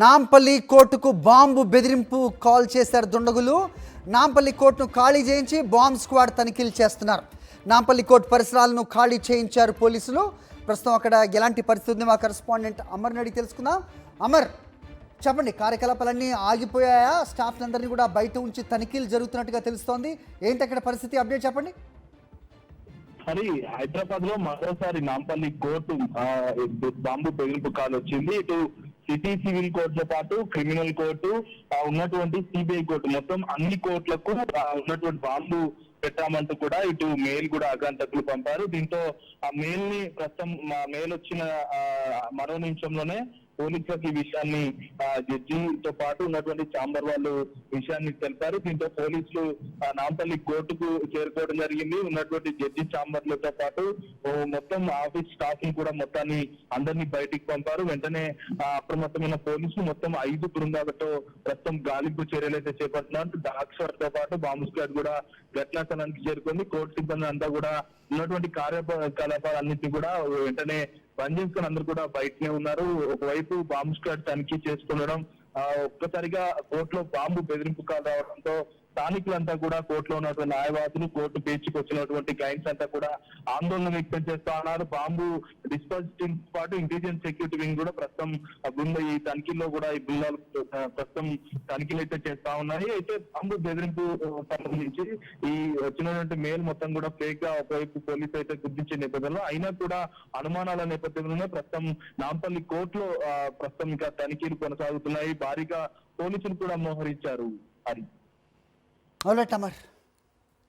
నాంపల్లి కోర్టుకు బాంబు బెదిరింపు కాల్ చేశారు దుండగులు. నాంపల్లి కోర్టును ఖాళీ చేయించి బాంబ్ స్క్వాడ్ తనిఖీలు చేస్తున్నారు. నాంపల్లి కోర్టు పరిసరాలను ఖాళీ చేయించారు పోలీసులు. ప్రస్తుతం అక్కడ ఎలాంటి పరిస్థితి ఉంది మా కరెస్పాండెంట్ అమర్ని అడిగి తెలుసుకుందాం. అమర్, చెప్పండి, కార్యకలాపాలన్నీ ఆగిపోయాయా? స్టాఫ్ అందరినీ కూడా బయట ఉంచి తనిఖీలు జరుగుతున్నట్టుగా తెలుస్తోంది. ఏంటి అక్కడ పరిస్థితి? అప్డేట్ చెప్పండి. మరి హైదరాబాద్ లో మరోసారి నాంపల్లి కోర్టు బాంబు బెదిరింపు కాల్ వచ్చింది. ఇటు సిటీ సివిల్ కోర్టుతో పాటు క్రిమినల్ కోర్టు, ఉన్నటువంటి సిబిఐ కోర్టు, మొత్తం అన్ని కోర్టులకు ఉన్నటువంటి బాంబు పెట్టామంటూ కూడా ఇటు మెయిల్ కూడా ఆగంతకులు పంపారు. దీంతో ఆ మెయిల్ ని ప్రస్తుతం మెయిల్ వచ్చిన మరో నిమిషంలోనే పోలీసులకు ఈ విషయాన్ని జడ్జితో పాటు ఉన్నటువంటి ఛాంబర్ వాళ్ళు విషయాన్ని తెలిపారు. దీంతో పోలీసులు నాంపల్లి కోర్టుకు చేరుకోవడం జరిగింది. ఉన్నటువంటి జడ్జి ఛాంబర్లతో పాటు మొత్తం ఆఫీస్ స్టాఫ్ ని కూడా మొత్తాన్ని అందరినీ బయటికి పంపారు. వెంటనే అప్రమత్తమైన పోలీసులు మొత్తం 5 బృందాలతో ప్రస్తుతం గాలింపు చర్యలు అయితే చేపడుతున్నారు. డాగ్ స్క్వాడ్ తో పాటు బాంబు స్క్వాడ్ కూడా ఘటనా స్థలానికి చేరుకుంది. కోర్టు సిబ్బంది అంతా కూడా ఉన్నటువంటి కార్యకలాపాలన్నింటినీ కూడా వెంటనే బంద్ చేసుకుని అందరూ కూడా బయటనే ఉన్నారు. ఒకవైపు బాంబు స్క్వాడ్ తనిఖీ చేస్తుండడం, ఒక్కసారిగా కోర్టులో బాంబు బెదిరింపు కాల్ రావడంతో స్థానికులంతా కూడా కోర్టులో ఉన్నటువంటి న్యాయవాదులు, కోర్టు పేర్చికి వచ్చినటువంటి క్లయింట్స్ అంతా కూడా ఆందోళన వ్యక్తం చేస్తా ఉన్నారు. బాంబు డిస్పాచ్ టీమ్ పాటు ఇంటెలిజెన్స్ సెక్యూరిటీ వింగ్ కూడా ప్రస్తుతం ఈ తనిఖీల్లో కూడా ఈ బృందాలు ప్రస్తుతం తనిఖీలు అయితే చేస్తా ఉన్నాయి. అయితే బాంబు బెదిరింపు సంబంధించి ఈ వచ్చినటువంటి మెయిల్ మొత్తం కూడా ఫేక్ గా ఒకవైపు పోలీసు అయితే గుర్తించే నేపథ్యంలో అయినా కూడా అనుమానాల నేపథ్యంలోనే ప్రస్తుతం నాంపల్లి కోర్టులో ప్రస్తుతం ఇంకా తనిఖీలు కొనసాగుతున్నాయి. భారీగా పోలీసులు కూడా మోహరించారు. అవునట్ అమర్.